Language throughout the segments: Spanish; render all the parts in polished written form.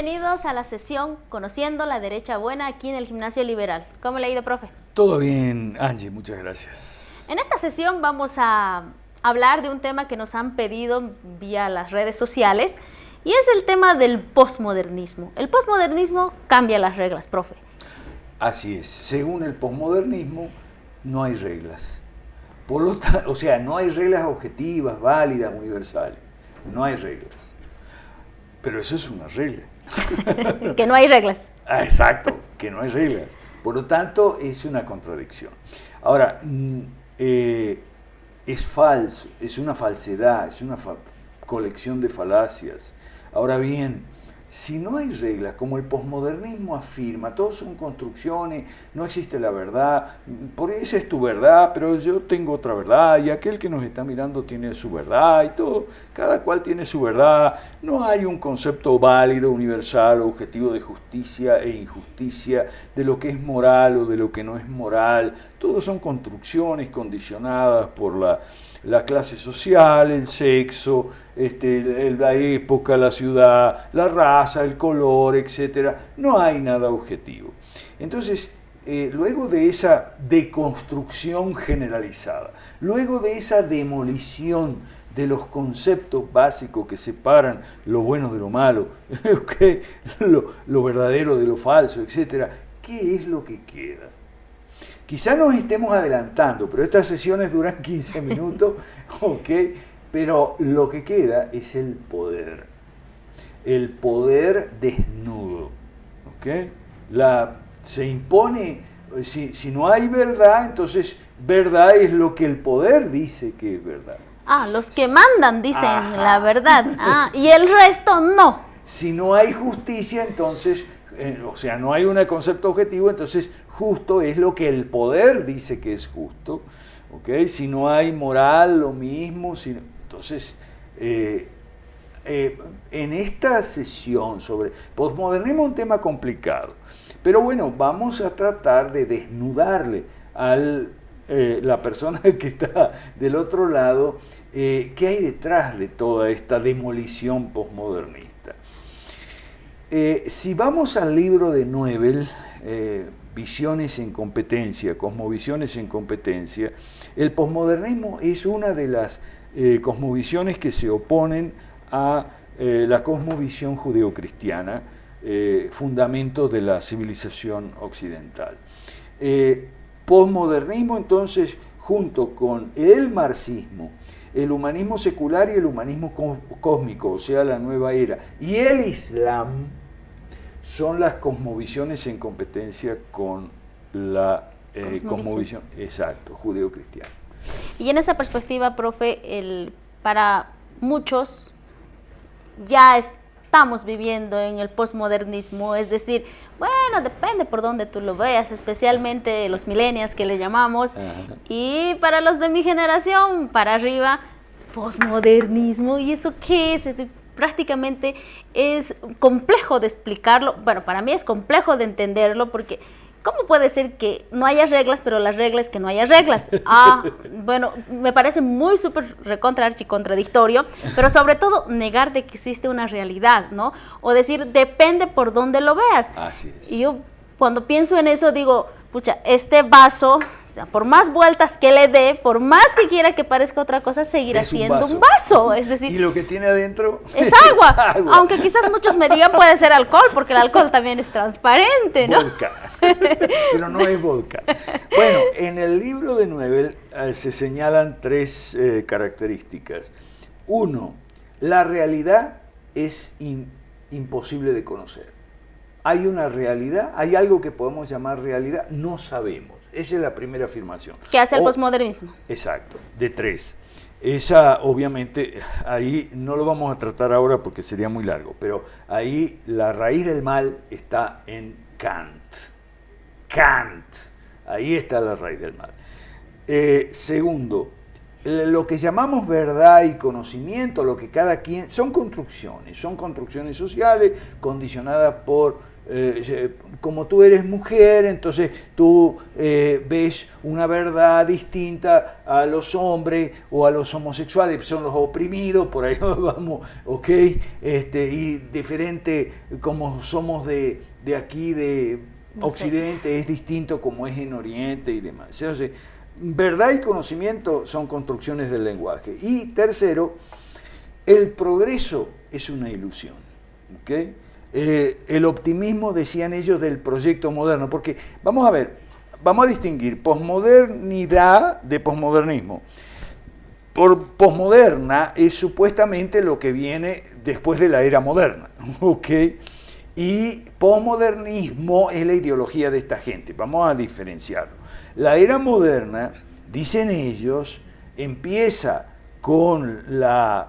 bienvenidos a la sesión Conociendo la Derecha Buena aquí en el Gimnasio Liberal. ¿Cómo le ha ido, profe? Todo bien, Angie, muchas gracias. En esta sesión vamos a hablar de un tema que nos han pedido vía las redes sociales y es el tema del posmodernismo. El posmodernismo cambia las reglas, profe. Así es, según el posmodernismo no hay reglas. O sea, no hay reglas objetivas, válidas, universales. No hay reglas. Pero eso es una regla. Que no hay reglas. Exacto, que no hay reglas. Por lo tanto, es una contradicción. Ahora, es falso, es una falsedad, es una colección de falacias. Ahora bien, si no hay reglas, como el posmodernismo afirma, todos son construcciones, no existe la verdad, por esa es tu verdad, pero yo tengo otra verdad, y aquel que nos está mirando tiene su verdad, y todo, cada cual tiene su verdad, no hay un concepto válido, universal, objetivo de justicia e injusticia, de lo que es moral o de lo que no es moral, todos son construcciones condicionadas por la clase social, el sexo, la época, la ciudad, la raza, el color, etc. No hay nada objetivo. Entonces, luego de esa deconstrucción generalizada, luego de esa demolición de los conceptos básicos que separan lo bueno de lo malo, lo verdadero de lo falso, etc., ¿qué es lo que queda? Quizá nos estemos adelantando, pero estas sesiones duran 15 minutos, ¿ok? Pero lo que queda es el poder desnudo, ¿ok? Se impone, si no hay verdad, entonces verdad es lo que el poder dice que es verdad. Ah, los que mandan dicen la verdad, y el resto no. Si no hay justicia, entonces... o sea, no hay un concepto objetivo, entonces justo es lo que el poder dice que es justo, ¿ok? Si no hay moral, lo mismo. Entonces, en esta sesión sobre posmodernismo es un tema complicado, pero bueno, vamos a tratar de desnudarle a la persona que está del otro lado, qué hay detrás de toda esta demolición posmodernista. Si vamos al libro de Newell, Visiones en competencia, Cosmovisiones en competencia, el posmodernismo es una de las cosmovisiones que se oponen a la cosmovisión judeocristiana, fundamento de la civilización occidental. Posmodernismo, entonces, junto con el marxismo, el humanismo secular y el humanismo cósmico, o sea, la nueva era, y el Islam, son las cosmovisiones en competencia con la cosmovisión, exacto, judeo-cristiana. Y en esa perspectiva, profe, para muchos ya estamos viviendo en el posmodernismo, es decir, bueno, depende por dónde tú lo veas, especialmente los millennials que le llamamos, ajá, y para los de mi generación, para arriba, posmodernismo, ¿y eso qué es? Prácticamente es complejo de explicarlo, bueno, para mí es complejo de entenderlo, porque ¿cómo puede ser que no haya reglas, pero las reglas que no haya reglas? Bueno, me parece muy súper contradictorio, pero sobre todo negar de que existe una realidad, ¿no? O decir, depende por dónde lo veas. Así es. Y yo cuando pienso en eso digo, pucha, este vaso, o sea, por más vueltas que le dé, por más que quiera que parezca otra cosa, seguirá siendo un vaso. Es decir, y lo que tiene adentro es agua. Aunque quizás muchos me digan puede ser alcohol, porque el alcohol también es transparente, ¿no? Vodka. Pero no es vodka. Bueno, en el libro de Newell se señalan tres características. Uno, la realidad es imposible de conocer. Hay una realidad, hay algo que podemos llamar realidad, no sabemos. Esa es la primera afirmación. ¿Qué hace el posmodernismo? Exacto, de tres. Esa, obviamente, ahí no lo vamos a tratar ahora porque sería muy largo, pero ahí la raíz del mal está en Kant. Kant, ahí está la raíz del mal. Segundo, lo que llamamos verdad y conocimiento, lo que cada quien, son construcciones sociales condicionadas por como tú eres mujer, entonces tú ves una verdad distinta a los hombres o a los homosexuales, que son los oprimidos, por ahí vamos, ¿ok? Y diferente como somos de aquí, de Occidente, es distinto como es en Oriente y demás. Entonces, verdad y conocimiento son construcciones del lenguaje. Y tercero, el progreso es una ilusión, ¿ok? El optimismo, decían ellos, del proyecto moderno, porque vamos a ver, vamos a distinguir posmodernidad de posmodernismo. Por posmoderna es supuestamente lo que viene después de la era moderna, ¿ok? Y posmodernismo es la ideología de esta gente, vamos a diferenciarlo. La era moderna, dicen ellos, empieza con los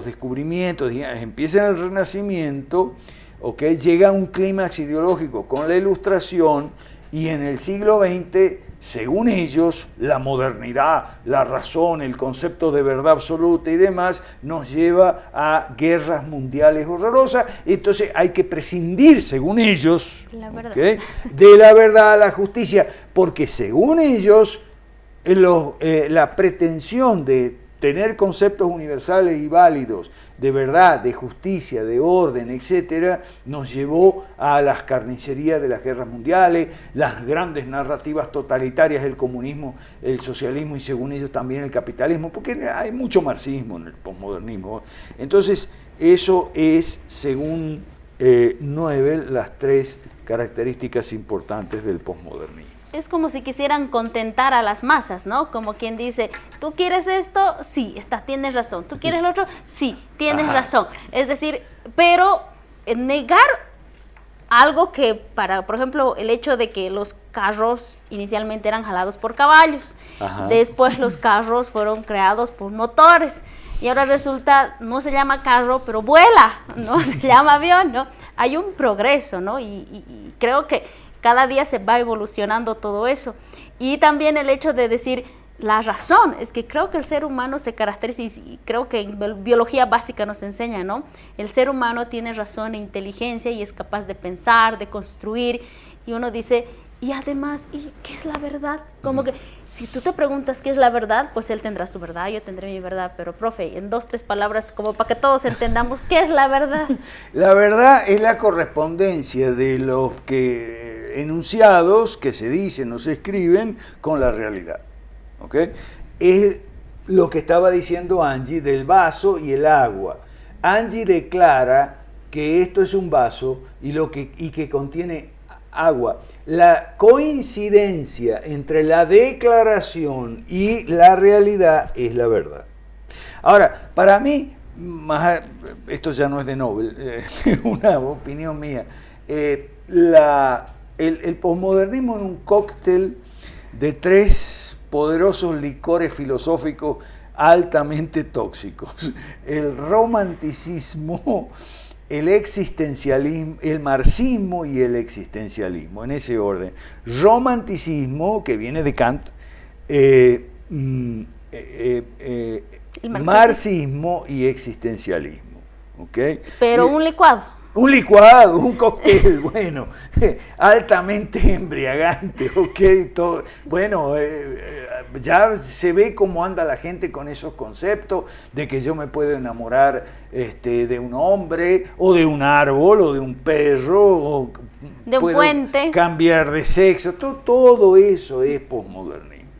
descubrimientos, empieza en el Renacimiento, ¿okay? Llega a un clímax ideológico con la Ilustración y en el siglo XX, según ellos, la modernidad, la razón, el concepto de verdad absoluta y demás nos lleva a guerras mundiales horrorosas. Entonces hay que prescindir, según ellos, ¿okay? De la verdad, la justicia, porque según ellos, la pretensión de tener conceptos universales y válidos de verdad, de justicia, de orden, etcétera, nos llevó a las carnicerías de las guerras mundiales, las grandes narrativas totalitarias del comunismo, el socialismo y según ellos también el capitalismo, porque hay mucho marxismo en el posmodernismo. Entonces, eso es, según Noebel, las tres características importantes del posmodernismo. Es como si quisieran contentar a las masas, ¿no? Como quien dice, ¿tú quieres esto? Sí, tienes razón. ¿Tú quieres lo otro? Sí, tienes razón. Es decir, pero negar algo que, por ejemplo, el hecho de que los carros inicialmente eran jalados por caballos, después los carros fueron creados por motores, y ahora resulta, no se llama carro, pero vuela, no se llama avión, ¿no? Hay un progreso, ¿no? Y creo que cada día se va evolucionando todo eso. Y también el hecho de decir la razón, es que creo que el ser humano se caracteriza, y creo que en biología básica nos enseña, ¿no? El ser humano tiene razón e inteligencia y es capaz de pensar, de construir, y uno dice, y además, ¿y qué es la verdad? Como que si tú te preguntas qué es la verdad, pues él tendrá su verdad, yo tendré mi verdad, pero profe, en 2, 3 palabras, como para que todos entendamos, ¿qué es la verdad? La verdad es la correspondencia de los enunciados que se dicen o se escriben con la realidad, ¿ok? Es lo que estaba diciendo Angie del vaso y el agua. Angie declara que esto es un vaso y que contiene agua. La coincidencia entre la declaración y la realidad es la verdad. Ahora, para mí, esto ya no es de Nobel, es una opinión mía, el posmodernismo es un cóctel de 3 poderosos licores filosóficos altamente tóxicos: el romanticismo, el existencialismo, el marxismo y el existencialismo, en ese orden. Romanticismo, que viene de Kant, marxismo y existencialismo, ¿okay? Pero un licuado. Un licuado, un cóctel, bueno, altamente embriagante, ¿ok? Todo, bueno, ya se ve cómo anda la gente con esos conceptos de que yo me puedo enamorar de un hombre, o de un árbol, o de un perro, o de un puente, cambiar de sexo, todo eso es posmodernismo.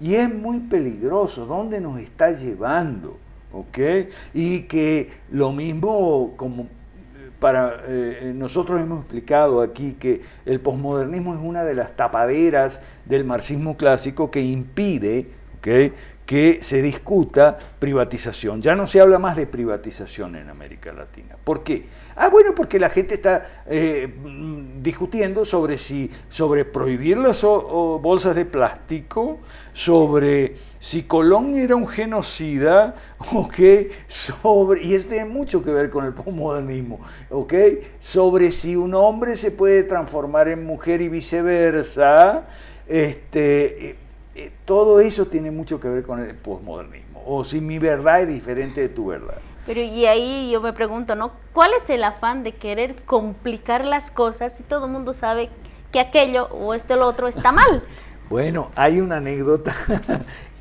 Y es muy peligroso, ¿dónde nos está llevando? ¿Ok? Y que lo mismo como... nosotros hemos explicado aquí que el posmodernismo es una de las tapaderas del marxismo clásico que impide, ¿okay?, que se discuta privatización. Ya no se habla más de privatización en América Latina. ¿Por qué? Bueno, porque la gente está discutiendo sobre prohibir las bolsas de plástico, sobre si Colón era un genocida, ¿okay?, y esto tiene mucho que ver con el posmodernismo, ¿okay?, sobre si un hombre se puede transformar en mujer y viceversa. Todo eso tiene mucho que ver con el posmodernismo, o si mi verdad es diferente de tu verdad. Pero y ahí yo me pregunto, ¿no? ¿Cuál es el afán de querer complicar las cosas si todo el mundo sabe que aquello o o lo otro está mal? Bueno, hay una anécdota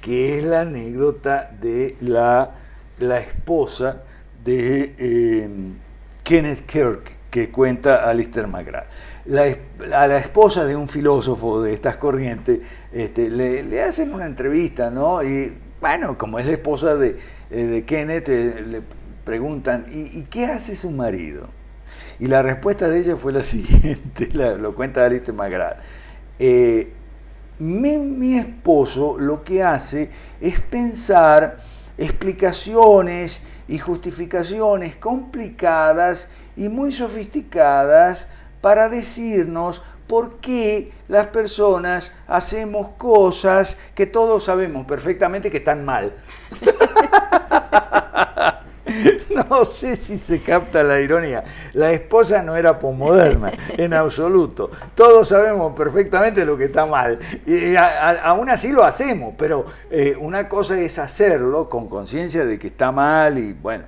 que es la anécdota de la esposa de Kenneth Kirk, que cuenta Alistair McGrath. A la esposa de un filósofo de estas corrientes le hacen una entrevista, ¿no? Y bueno, como es la esposa de Kenneth, le preguntan, ¿y qué hace su marido? Y la respuesta de ella fue la siguiente, lo cuenta Alistair McGrath. Mi esposo lo que hace es pensar explicaciones y justificaciones complicadas y muy sofisticadas para decirnos por qué las personas hacemos cosas que todos sabemos perfectamente que están mal. No sé si se capta la ironía. La esposa no era posmoderna, en absoluto. Todos sabemos perfectamente lo que está mal. Y aún así lo hacemos, pero una cosa es hacerlo con conciencia de que está mal y, bueno,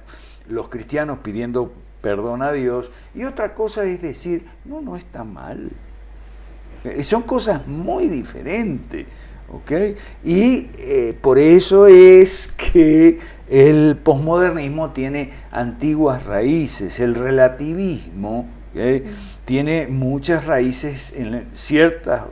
los cristianos pidiendo perdón a Dios. Y otra cosa es decir, no está mal. Son cosas muy diferentes. ¿Ok? Y por eso es que el posmodernismo tiene antiguas raíces, el relativismo, ¿okay? Tiene muchas raíces en ciertas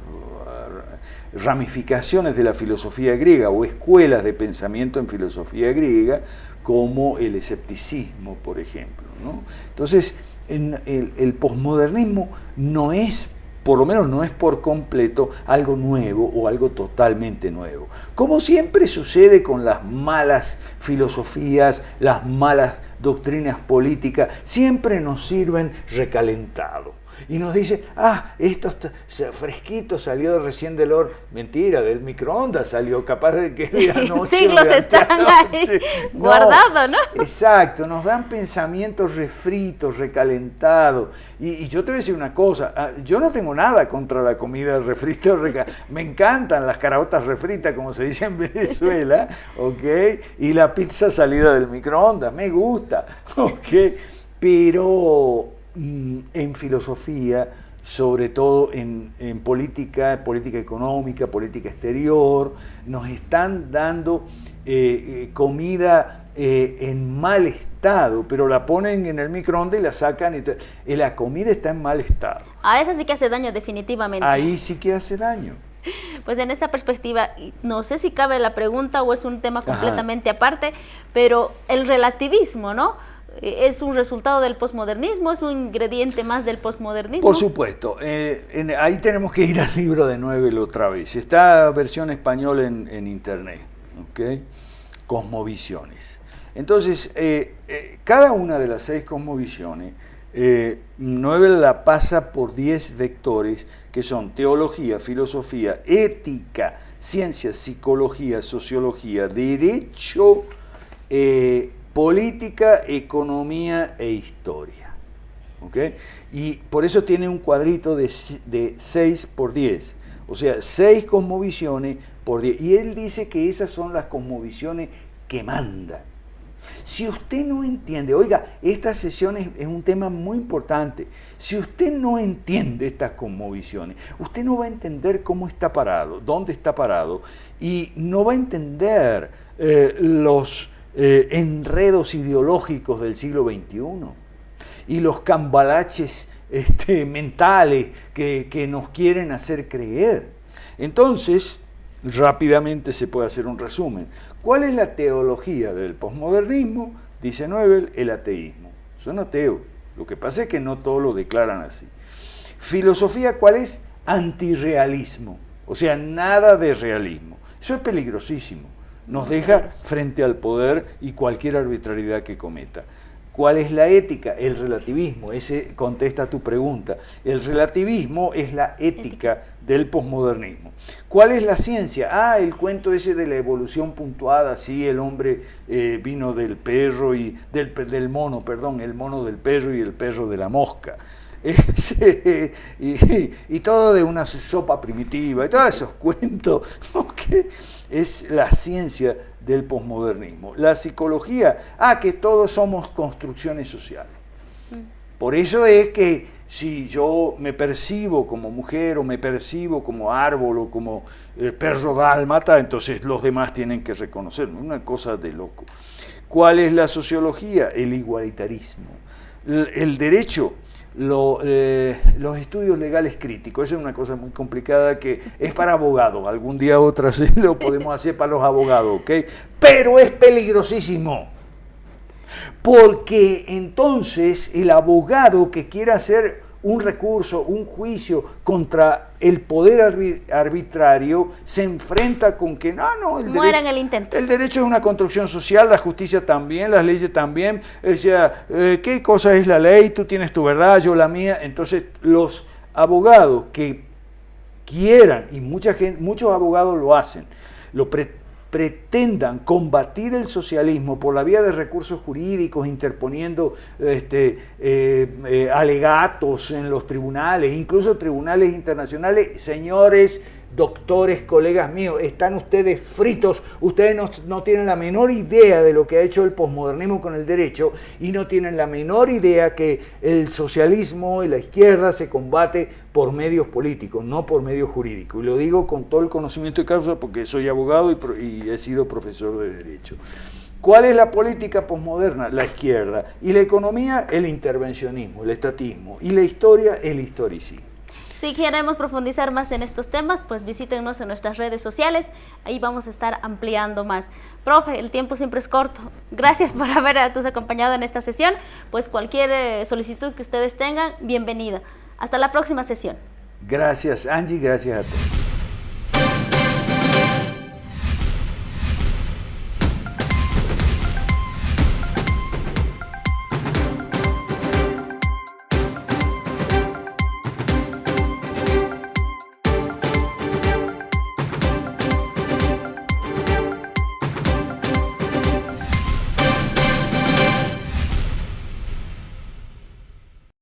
ramificaciones de la filosofía griega o escuelas de pensamiento en filosofía griega, como el escepticismo, por ejemplo, ¿no? Entonces, el posmodernismo no es, por lo menos no es por completo, algo nuevo o algo totalmente nuevo. Como siempre sucede con las malas filosofías, las malas doctrinas políticas, siempre nos sirven recalentado. Y nos dice, esto está fresquito, salió recién del horno. Mentira, del microondas salió, capaz de que de anoche. Siglos están ahí guardados, ¿no? Exacto, nos dan pensamientos refritos, recalentados. Y yo te voy a decir una cosa, yo no tengo nada contra la comida refrita, me encantan las caraotas refritas, como se dice en Venezuela, ¿ok? Y la pizza salida del microondas, me gusta, ¿ok? Pero en filosofía, sobre todo en política económica, política exterior, nos están dando comida en mal estado, pero la ponen en el microondas y la sacan y la comida está en mal estado. A esa sí que hace daño definitivamente. Ahí sí que hace daño. Pues en esa perspectiva, no sé si cabe la pregunta o es un tema completamente aparte, pero el relativismo, ¿no? ¿Es un resultado del posmodernismo? ¿Es un ingrediente más del posmodernismo? Por supuesto. Ahí tenemos que ir al libro de Newell otra vez. Está versión española en internet, ¿ok? Cosmovisiones. Entonces, cada una de las 6 cosmovisiones, Newell la pasa por 10 vectores que son teología, filosofía, ética, ciencias, psicología, sociología, derecho, política, economía e historia. ¿Okay? Y por eso tiene un cuadrito de 6 por 10. O sea, 6 cosmovisiones por 10. Y él dice que esas son las cosmovisiones que mandan. Si usted no entiende, oiga, esta sesión es un tema muy importante. Si usted no entiende estas cosmovisiones, usted no va a entender cómo está parado, dónde está parado, y no va a entender los enredos ideológicos del siglo XXI y los cambalaches mentales que nos quieren hacer creer. Entonces, rápidamente se puede hacer un resumen. ¿Cuál es la teología del posmodernismo? Dice Newell, el ateísmo. Son ateos. Lo que pasa es que no todos lo declaran así. Filosofía, ¿cuál es? Antirrealismo. O sea, nada de realismo. Eso es peligrosísimo. Nos deja frente al poder y cualquier arbitrariedad que cometa. ¿Cuál es la ética? El relativismo. Ese contesta tu pregunta. El relativismo es la ética del posmodernismo. ¿Cuál es la ciencia? El cuento ese de la evolución puntuada, sí, el hombre vino del perro y del mono, perdón, el mono del perro y el perro de la mosca. y todo de una sopa primitiva, y todos esos cuentos, ¿no? Que es la ciencia del posmodernismo. La psicología, que todos somos construcciones sociales. Por eso es que si yo me percibo como mujer o me percibo como árbol o como perro dálmata, entonces los demás tienen que reconocerme. Una cosa de loco. ¿Cuál es la sociología? El igualitarismo. El derecho, los estudios legales críticos. Esa es una cosa muy complicada que es para abogados. Algún día otra sí lo podemos hacer para los abogados, ¿ok? Pero es peligrosísimo. Porque entonces el abogado que quiera hacer un recurso, un juicio contra el poder arbitrario, se enfrenta con que muera en el intento. El derecho es una construcción social, la justicia también, las leyes también. O sea, ¿qué cosa es la ley? Tú tienes tu verdad, yo la mía. Entonces los abogados que quieran, y muchos abogados lo hacen, pretendan combatir el socialismo por la vía de recursos jurídicos, interponiendo alegatos en los tribunales, incluso tribunales internacionales. Señores doctores, colegas míos, están ustedes fritos, ustedes no tienen la menor idea de lo que ha hecho el posmodernismo con el derecho y no tienen la menor idea que el socialismo y la izquierda se combate por medios políticos, no por medios jurídicos. Y lo digo con todo el conocimiento de causa porque soy abogado y he sido profesor de derecho. ¿Cuál es la política posmoderna? La izquierda. Y la economía, el intervencionismo, el estatismo. Y la historia, el historicismo. Si queremos profundizar más en estos temas, pues visítenos en nuestras redes sociales, ahí vamos a estar ampliando más. Profe, el tiempo siempre es corto. Gracias por habernos acompañado en esta sesión, pues cualquier solicitud que ustedes tengan, bienvenida. Hasta la próxima sesión. Gracias, Angie, gracias a todos.